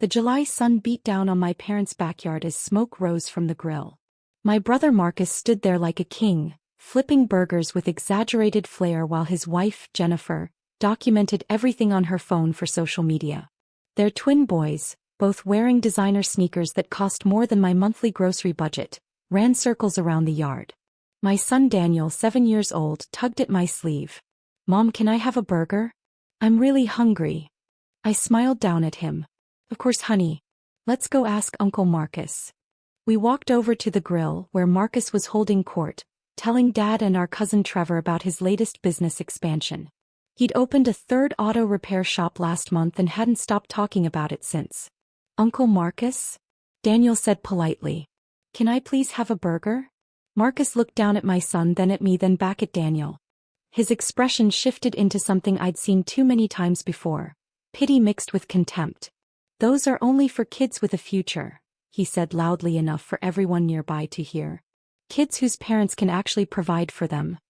The July sun beat down on my parents' backyard as smoke rose from the grill. My brother Marcus stood there like a king, flipping burgers with exaggerated flair while his wife, Jennifer, documented everything on her phone for social media. Their twin boys, both wearing designer sneakers that cost more than my monthly grocery budget, ran circles around the yard. My son Daniel, 7 years old, tugged at my sleeve. "Mom, can I have a burger? I'm really hungry." I smiled down at him. "Of course, honey. Let's go ask Uncle Marcus." We walked over to the grill where Marcus was holding court, telling Dad and our cousin Trevor about his latest business expansion. He'd opened a third auto repair shop last month and hadn't stopped talking about it since. "Uncle Marcus?" Daniel said politely. "Can I please have a burger?" Marcus looked down at my son, then at me, then back at Daniel. His expression shifted into something I'd seen too many times before, pity mixed with contempt. "Those are only for kids with a future," he said loudly enough for everyone nearby to hear. "Kids whose parents can actually provide for them."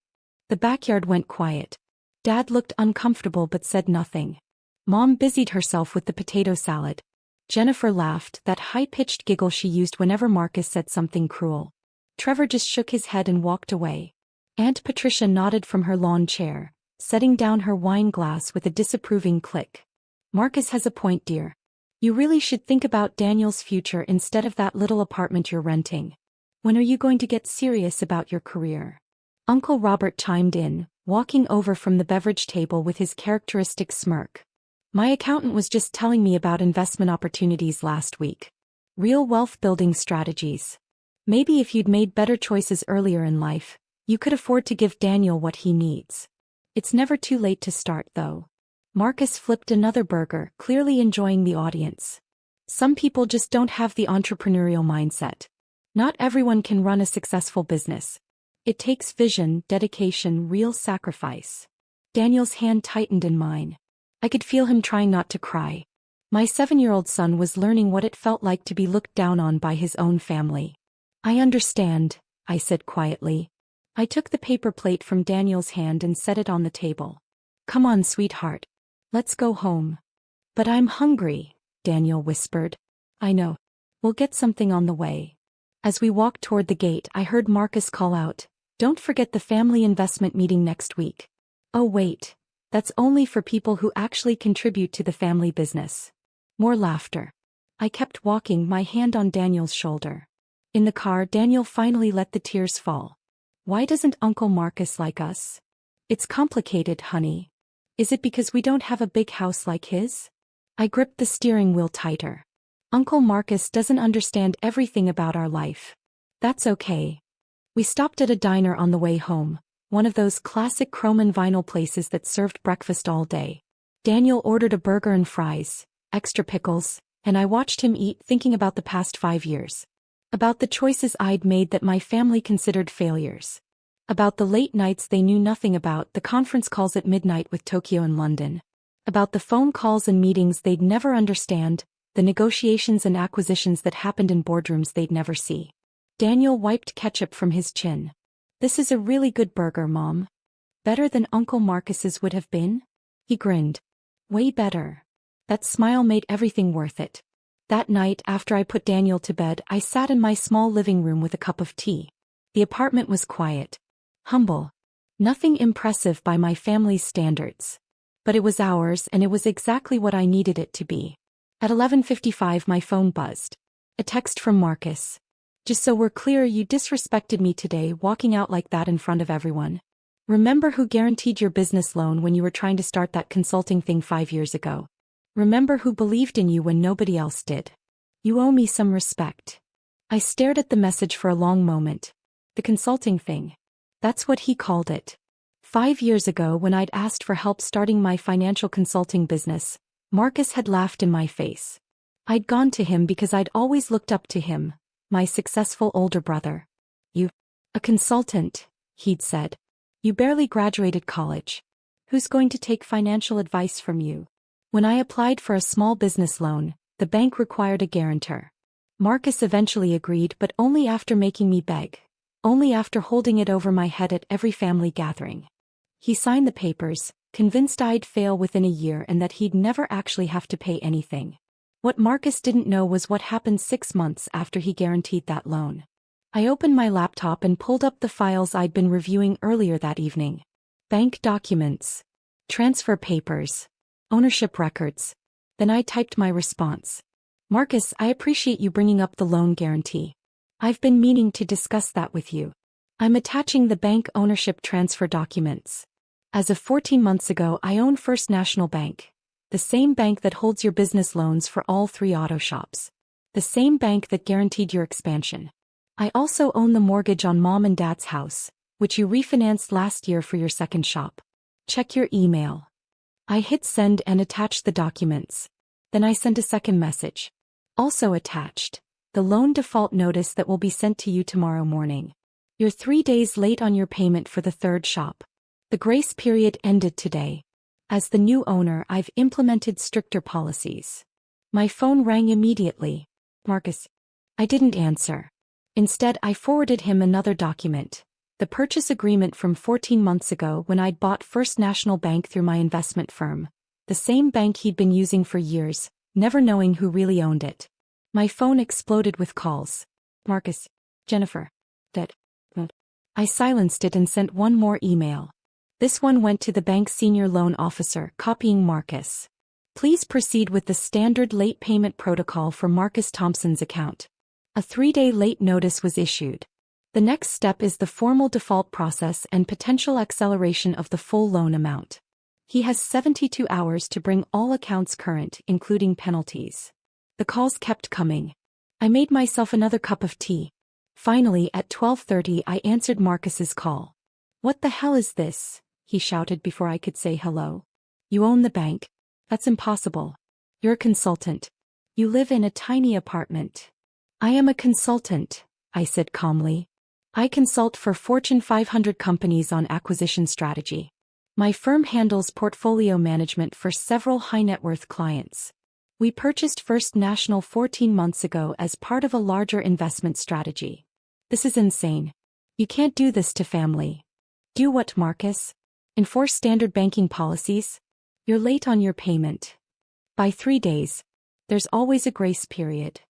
The backyard went quiet. Dad looked uncomfortable but said nothing. Mom busied herself with the potato salad. Jennifer laughed, that high-pitched giggle she used whenever Marcus said something cruel. Trevor just shook his head and walked away. Aunt Patricia nodded from her lawn chair, setting down her wine glass with a disapproving click. "Marcus has a point, dear. You really should think about Daniel's future instead of that little apartment you're renting. When are you going to get serious about your career?" Uncle Robert chimed in, walking over from the beverage table with his characteristic smirk. "My accountant was just telling me about investment opportunities last week. Real wealth-building strategies. Maybe if you'd made better choices earlier in life, you could afford to give Daniel what he needs. It's never too late to start, though." Marcus flipped another burger, clearly enjoying the audience. "Some people just don't have the entrepreneurial mindset. Not everyone can run a successful business. It takes vision, dedication, real sacrifice." Daniel's hand tightened in mine. I could feel him trying not to cry. My 7-year-old son was learning what it felt like to be looked down on by his own family. "I understand," I said quietly. I took the paper plate from Daniel's hand and set it on the table. "Come on, sweetheart. Let's go home." "But I'm hungry," Daniel whispered. "I know. We'll get something on the way." As we walked toward the gate, I heard Marcus call out, "Don't forget the family investment meeting next week." "Oh wait, that's only for people who actually contribute to the family business." More laughter. I kept walking, my hand on Daniel's shoulder. In the car, Daniel finally let the tears fall. "Why doesn't Uncle Marcus like us?" "It's complicated, honey." "Is it because we don't have a big house like his?" I gripped the steering wheel tighter. "Uncle Marcus doesn't understand everything about our life." "That's okay." We stopped at a diner on the way home, one of those classic chrome and vinyl places that served breakfast all day. Daniel ordered a burger and fries, extra pickles, and I watched him eat, thinking about the past 5 years. About the choices I'd made that my family considered failures. About the late nights they knew nothing about, the conference calls at midnight with Tokyo and London. About the phone calls and meetings they'd never understand, the negotiations and acquisitions that happened in boardrooms they'd never see. Daniel wiped ketchup from his chin. "This is a really good burger, Mom. Better than Uncle Marcus's would have been?" He grinned. "Way better." That smile made everything worth it. That night, after I put Daniel to bed, I sat in my small living room with a cup of tea. The apartment was quiet. Humble. Nothing impressive by my family's standards. But it was ours, and it was exactly what I needed it to be. At 11:55 my phone buzzed. A text from Marcus. "Just so we're clear, you disrespected me today, walking out like that in front of everyone. Remember who guaranteed your business loan when you were trying to start that consulting thing 5 years ago? Remember who believed in you when nobody else did? You owe me some respect." I stared at the message for a long moment. The consulting thing. That's what he called it. 5 years ago, when I'd asked for help starting my financial consulting business, Marcus had laughed in my face. I'd gone to him because I'd always looked up to him, my successful older brother. "You? A consultant," he'd said. "You barely graduated college. Who's going to take financial advice from you?" When I applied for a small business loan, the bank required a guarantor. Marcus eventually agreed, but only after making me beg. Only after holding it over my head at every family gathering. He signed the papers, convinced I'd fail within a year and that he'd never actually have to pay anything. What Marcus didn't know was what happened 6 months after he guaranteed that loan. I opened my laptop and pulled up the files I'd been reviewing earlier that evening. Bank documents, transfer papers, ownership records. Then I typed my response. Marcus, I appreciate you bringing up the loan guarantee. I've been meaning to discuss that with you. I'm attaching the bank ownership transfer documents. As of 14 months ago, I own First National Bank, the same bank that holds your business loans for all 3 auto shops, the same bank that guaranteed your expansion. I also own the mortgage on Mom and Dad's house, which you refinanced last year for your second shop. Check your email. I hit send and attached the documents. Then I sent a second message. Also attached, the loan default notice that will be sent to you tomorrow morning. You're 3 days late on your payment for the third shop. The grace period ended today. As the new owner, I've implemented stricter policies. My phone rang immediately. Marcus. I didn't answer. Instead, I forwarded him another document. The purchase agreement from 14 months ago when I'd bought First National Bank through my investment firm. The same bank he'd been using for years, never knowing who really owned it. My phone exploded with calls. Marcus. Jennifer. Dead. I silenced it and sent one more email. This one went to the bank's senior loan officer, copying Marcus. Please proceed with the standard late payment protocol for Marcus Thompson's account. A 3-day late notice was issued. The next step is the formal default process and potential acceleration of the full loan amount. He has 72 hours to bring all accounts current, including penalties. The calls kept coming. I made myself another cup of tea. Finally, at 12:30, I answered Marcus's call. What the hell is this? He shouted before I could say hello. You own the bank? That's impossible. You're a consultant. You live in a tiny apartment. I am a consultant, I said calmly. I consult for Fortune 500 companies on acquisition strategy. My firm handles portfolio management for several high-net-worth clients. We purchased First National 14 months ago as part of a larger investment strategy. This is insane. You can't do this to family. Do what, Marcus? Enforce standard banking policies? You're late on your payment. By 3 days. There's always a grace period.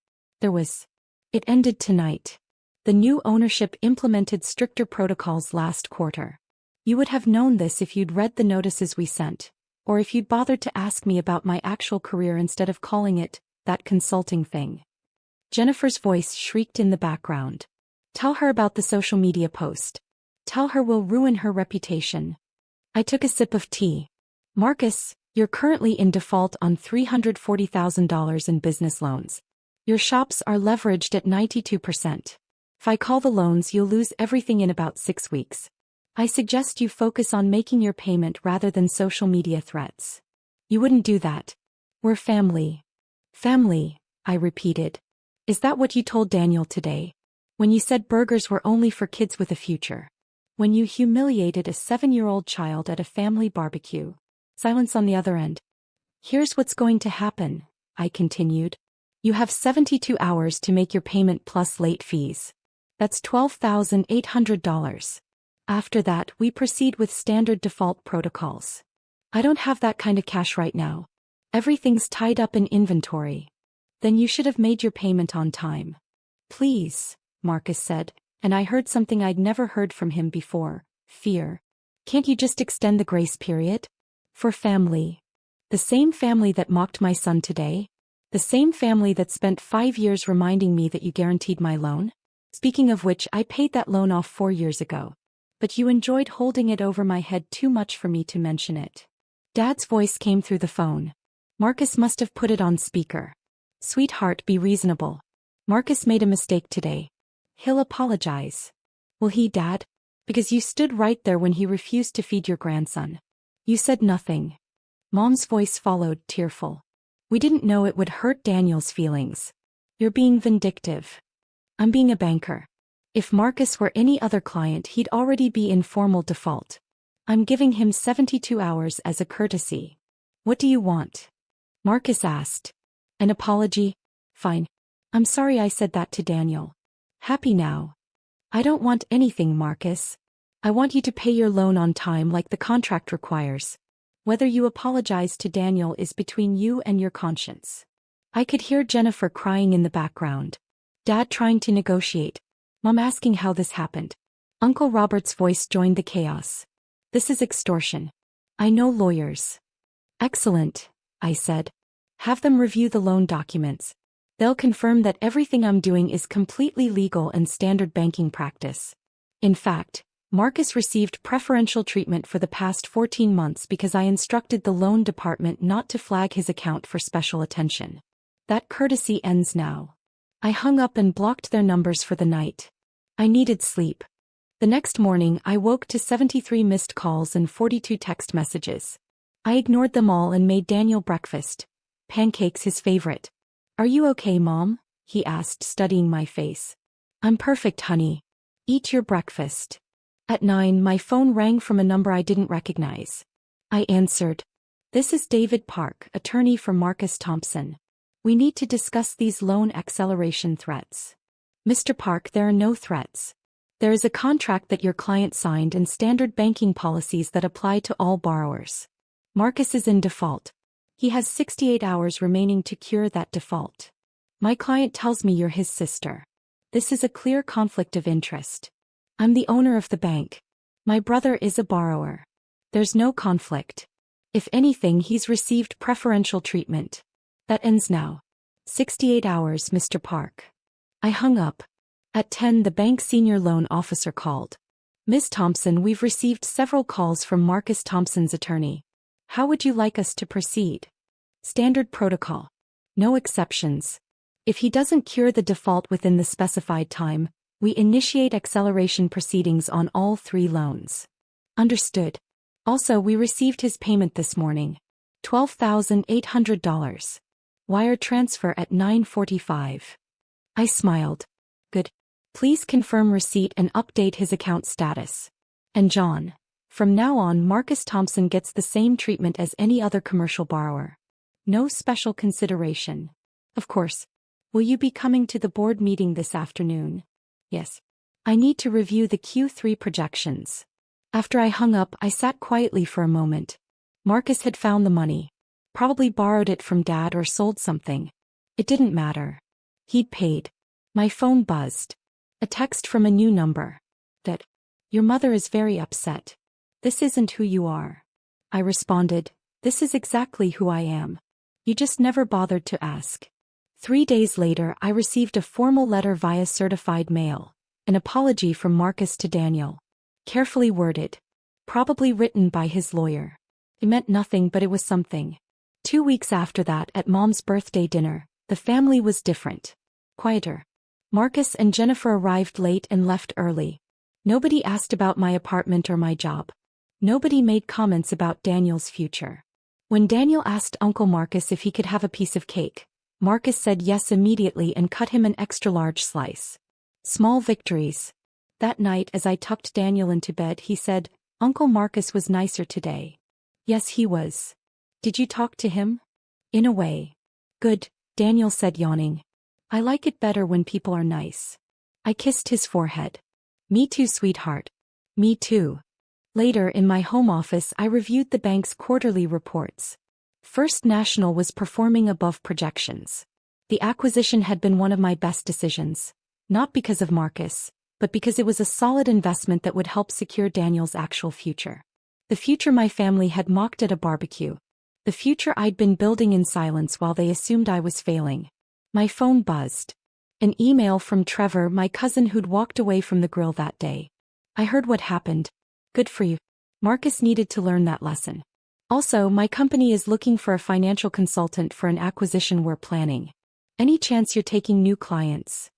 It ended tonight. The new ownership implemented stricter protocols last quarter. You would have known this if you'd read the notices we sent, or if you'd bothered to ask me about my actual career instead of calling it that consulting thing. Jennifer's voice shrieked in the background. Tell her about the social media post. Tell her we'll ruin her reputation. I took a sip of tea. Marcus, you're currently in default on $340,000 in business loans. Your shops are leveraged at 92%. If I call the loans, you'll lose everything in about 6 weeks. I suggest you focus on making your payment rather than social media threats. You wouldn't do that. We're family. Family, I repeated. Is that what you told Daniel today? When you said burgers were only for kids with a future? When you humiliated a 7-year-old child at a family barbecue? Silence on the other end. Here's what's going to happen, I continued. You have 72 hours to make your payment plus late fees. That's $12,800. After that, we proceed with standard default protocols. I don't have that kind of cash right now. Everything's tied up in inventory. Then you should have made your payment on time. Please, Marcus said, and I heard something I'd never heard from him before, fear. Can't you just extend the grace period? For family. The same family that mocked my son today? The same family that spent 5 years reminding me that you guaranteed my loan? Speaking of which, I paid that loan off 4 years ago. But you enjoyed holding it over my head too much for me to mention it. Dad's voice came through the phone. Marcus must have put it on speaker. Sweetheart, be reasonable. Marcus made a mistake today. He'll apologize. Will he, Dad? Because you stood right there when he refused to feed your grandson. You said nothing. Mom's voice followed, tearful. We didn't know it would hurt Daniel's feelings. You're being vindictive. I'm being a banker. If Marcus were any other client, he'd already be in formal default. I'm giving him 72 hours as a courtesy. What do you want? Marcus asked. An apology? Fine. I'm sorry I said that to Daniel. Happy now? I don't want anything, Marcus. I want you to pay your loan on time like the contract requires. Whether you apologize to Daniel is between you and your conscience. I could hear Jennifer crying in the background. Dad trying to negotiate. Mom asking how this happened. Uncle Robert's voice joined the chaos. This is extortion. I know lawyers. Excellent, I said. Have them review the loan documents. They'll confirm that everything I'm doing is completely legal and standard banking practice. In fact, Marcus received preferential treatment for the past 14 months because I instructed the loan department not to flag his account for special attention. That courtesy ends now. I hung up and blocked their numbers for the night. I needed sleep. The next morning I woke to 73 missed calls and 42 text messages. I ignored them all and made Daniel breakfast. Pancakes his favorite. Are you okay, Mom? He asked, studying my face. I'm perfect, honey. Eat your breakfast. At 9, my phone rang from a number I didn't recognize. I answered. This is David Park, attorney for Marcus Thompson. We need to discuss these loan acceleration threats. Mr. Park, there are no threats. There is a contract that your client signed and standard banking policies that apply to all borrowers. Marcus is in default. He has 68 hours remaining to cure that default. My client tells me you're his sister. This is a clear conflict of interest. I'm the owner of the bank. My brother is a borrower. There's no conflict. If anything, he's received preferential treatment. That ends now. 68 hours, Mr. Park. I hung up. At 10, the bank senior loan officer called. Ms. Thompson, we've received several calls from Marcus Thompson's attorney. How would you like us to proceed? Standard protocol. No exceptions. If he doesn't cure the default within the specified time, we initiate acceleration proceedings on all 3 loans. Understood. Also, we received his payment this morning. $12,800. Wire transfer at 9:45. I smiled. Good. Please confirm receipt and update his account status. And John. From now on, Marcus Thompson gets the same treatment as any other commercial borrower. No special consideration. Of course. Will you be coming to the board meeting this afternoon? Yes. I need to review the Q3 projections. After I hung up, I sat quietly for a moment. Marcus had found the money. Probably borrowed it from Dad or sold something. It didn't matter. He'd paid. My phone buzzed. A text from a new number. That. Your mother is very upset. This isn't who you are. I responded. This is exactly who I am. You just never bothered to ask. 3 days later, I received a formal letter via certified mail. An apology from Marcus to Daniel. Carefully worded. Probably written by his lawyer. It meant nothing, but it was something. 2 weeks after that, at Mom's birthday dinner, the family was different. Quieter. Marcus and Jennifer arrived late and left early. Nobody asked about my apartment or my job. Nobody made comments about Daniel's future. When Daniel asked Uncle Marcus if he could have a piece of cake, Marcus said yes immediately and cut him an extra-large slice. Small victories. That night, as I tucked Daniel into bed, he said, Uncle Marcus was nicer today. Yes, he was. Did you talk to him? In a way. Good, Daniel said, yawning. I like it better when people are nice. I kissed his forehead. Me too, sweetheart. Me too. Later, in my home office, I reviewed the bank's quarterly reports. First National was performing above projections. The acquisition had been one of my best decisions, not because of Marcus, but because it was a solid investment that would help secure Daniel's actual future. The future my family had mocked at a barbecue. The future I'd been building in silence while they assumed I was failing. My phone buzzed. An email from Trevor, my cousin who'd walked away from the grill that day. I heard what happened. Good for you. Marcus needed to learn that lesson. Also, my company is looking for a financial consultant for an acquisition we're planning. Any chance you're taking new clients?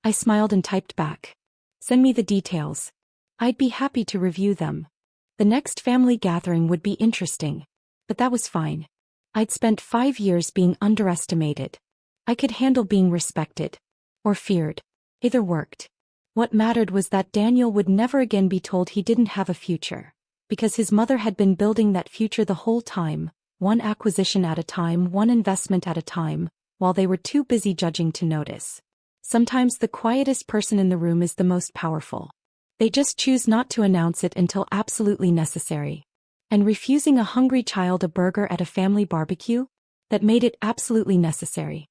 I smiled and typed back. Send me the details. I'd be happy to review them. The next family gathering would be interesting. But that was fine. I'd spent 5 years being underestimated. I could handle being respected. Or feared. Either worked. What mattered was that Daniel would never again be told he didn't have a future. Because his mother had been building that future the whole time, one acquisition at a time, one investment at a time, while they were too busy judging to notice. Sometimes the quietest person in the room is the most powerful. They just choose not to announce it until absolutely necessary. And refusing a hungry child a burger at a family barbecue? That made it absolutely necessary.